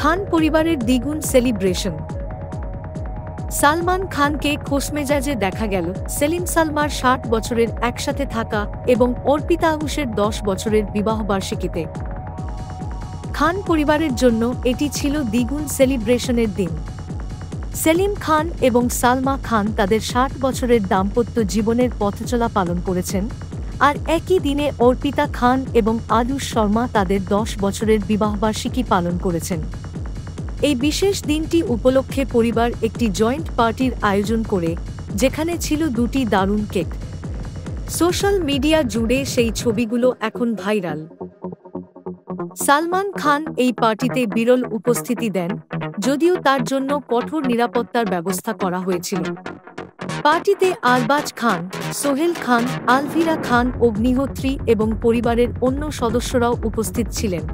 খান পরিবারের দ্বিগুণ সেলিব্রেশন। সালমান খানকে খোশমেজাজে দেখা গেল সেলিম সালমার ৬০ বছরের একসাথে থাকা এবং অর্পিতা আয়ুষের ১০ বছরের বিবাহবার্ষিকীতে। খান পরিবারের জন্য এটি ছিল দ্বিগুণ সেলিব্রেশনের দিন। সেলিম খান এবং সালমা খান তাদের ৬০ বছরের দাম্পত্য জীবনের পথচলা পালন করেছেন, আর একই দিনে অর্পিতা খান এবং আয়ুষ শর্মা তাদের ১০ বছরের বিবাহবার্ষিকী পালন করেছেন। এই বিশেষ দিনটি উপলক্ষে পরিবার একটি জয়েন্ট পার্টির আয়োজন করে, যেখানে ছিল ২টি দারুণ কেক। সোশ্যাল মিডিয়া জুড়ে সেই ছবিগুলো এখন ভাইরাল। সালমান খান এই পার্টিতে বিরল উপস্থিতি দেন, যদিও তার জন্য কঠোর নিরাপত্তার ব্যবস্থা করা হয়েছিল। পার্টিতে আরবাজ খান, সোহেল খান, আলভিরা খান, অগ্নিহোত্রী এবং পরিবারের অন্য সদস্যরাও উপস্থিত ছিলেন।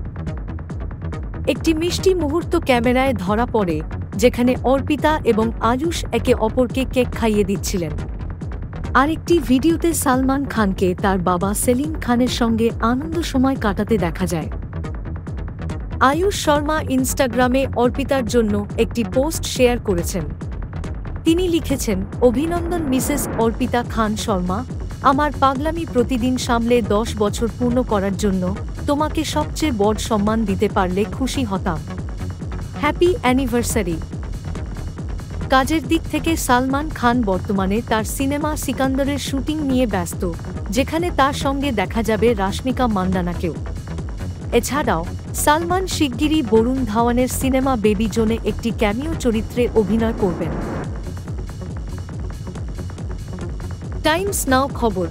একটি মিষ্টি মুহূর্ত ক্যামেরায় ধরা পড়ে, যেখানে অর্পিতা এবং আয়ুষ একে অপরকে কেক খাইয়ে দিচ্ছিলেন। আরেকটি ভিডিওতে সালমান খানকে তার বাবা সেলিম খানের সঙ্গে আনন্দ সময় কাটাতে দেখা যায়। আয়ুষ শর্মা ইনস্টাগ্রামে অর্পিতার জন্য একটি পোস্ট শেয়ার করেছেন। তিনি লিখেছেন, অভিনন্দন মিসেস অর্পিতা খান শর্মা, আমার পাগলামি প্রতিদিন সামলে ১০ বছর পূর্ণ করার জন্য তোমাকে সবচেয়ে বড় সম্মান দিতে পারলে খুশি হতাম। Happy anniversary. কাজের দিক থেকে সালমান খান বর্তমানে তার সিনেমা সিকান্দরের শুটিং নিয়ে ব্যস্ত, যেখানে তার সঙ্গে দেখা যাবে রাশমিকা মান্দানাকেও। এছাড়াও সালমান শিগগিরই বরুণ ধাওয়ানের সিনেমা বেবি জোনে একটি ক্যামিও চরিত্রে অভিনয় করবেন। টাইমস নাও খবর।